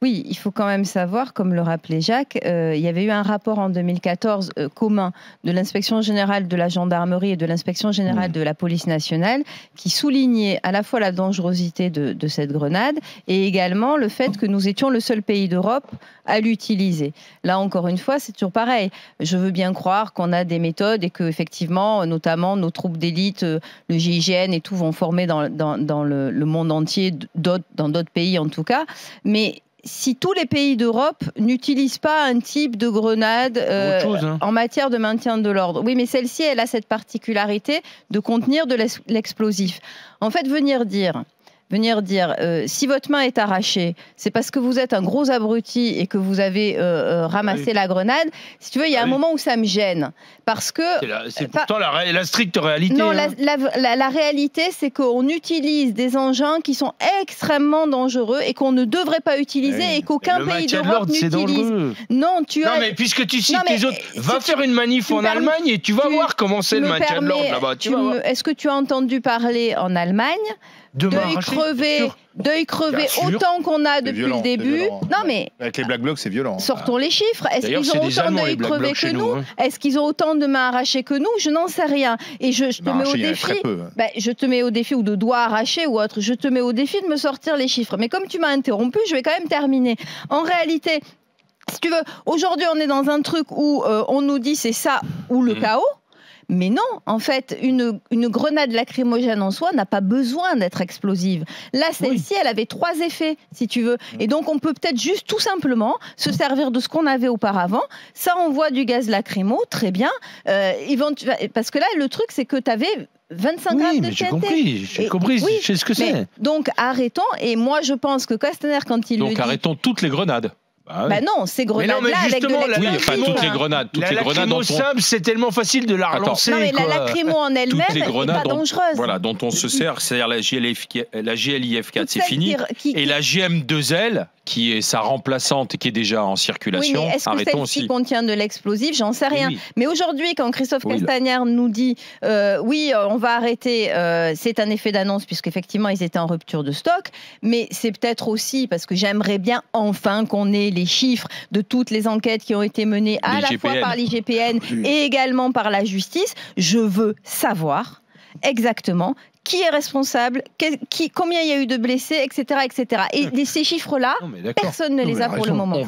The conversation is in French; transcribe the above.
Oui, il faut quand même savoir, comme le rappelait Jacques, il y avait eu un rapport en 2014 commun de l'inspection générale de la gendarmerie et de l'inspection générale de la police nationale qui soulignait à la fois la dangerosité de cette grenade et également le fait que nous étions le seul pays d'Europe à l'utiliser. Là, encore une fois, c'est toujours pareil. Je veux bien croire qu'on a des méthodes et que, effectivement, notamment nos troupes d'élite, le GIGN et tout, vont former dans le monde entier, dans d'autres pays en tout cas. Mais si tous les pays d'Europe n'utilisent pas un type de grenade en matière de maintien de l'ordre. Oui, mais celle-ci, elle a cette particularité de contenir de l'explosif. En fait, venir dire si votre main est arrachée, c'est parce que vous êtes un gros abruti et que vous avez ramassé la grenade. Si tu veux, il y a un moment où ça me gêne. Parce que... C'est pourtant la stricte réalité. Non, la réalité, c'est qu'on utilise des engins qui sont extrêmement dangereux et qu'on ne devrait pas utiliser et qu'aucun pays d'Europe n'utilise. Non, mais puisque tu cites les autres, va faire une manif en Allemagne et tu vas voir comment c'est le maintien de l'ordre là-bas. Est-ce que tu as entendu parler en Allemagne d'œil crevé autant qu'on a depuis le début. Non mais avec les Black Blocs, c'est violent. Sortons les chiffres. Est-ce qu'ils ont autant d'œil crevé que nous? Est-ce qu'ils ont autant de mains arrachées que nous? Je n'en sais rien. Et je te mets au défi. Je te mets au défi, ou de doigts arrachés ou autre. Je te mets au défi de me sortir les chiffres. Mais comme tu m'as interrompu, je vais quand même terminer. En réalité, si tu veux, aujourd'hui on est dans un truc où on nous dit c'est ça ou le chaos. Mais non, en fait, une grenade lacrymogène en soi n'a pas besoin d'être explosive. Là, celle-ci, elle avait 3 effets, si tu veux. Et donc, on peut peut-être juste tout simplement se servir de ce qu'on avait auparavant. Ça envoie du gaz lacrymo, très bien. Parce que là, le truc, c'est que tu avais 25 grammes de TNT. J'ai compris, je sais ce que c'est. Donc, arrêtons. Et moi, je pense que Castaner, quand il le dit... Donc, arrêtons toutes les grenades. Non, ces grenades-là avec de l'explosif. Oui, enfin toutes les grenades. La lacrymo simple, c'est tellement facile de la relancer. Non, mais la lacrymo en elle-même n'est pas dangereuse. Voilà, dont on se sert, c'est-à-dire la GLIF4, c'est fini. Et la GM2L, qui est sa remplaçante et qui est déjà en circulation, oui, mais est-ce que celle-ci contient de l'explosif? J'en sais rien. Oui. Mais aujourd'hui, quand Christophe Castaner nous dit on va arrêter, c'est un effet d'annonce, puisqu'effectivement, ils étaient en rupture de stock, mais c'est peut-être aussi parce que j'aimerais bien enfin qu'on ait les chiffres de toutes les enquêtes qui ont été menées à la fois par l'IGPN et également par la justice. Je veux savoir exactement qui est responsable, combien il y a eu de blessés, etc. etc. Et ces chiffres-là, personne ne les a pour le moment.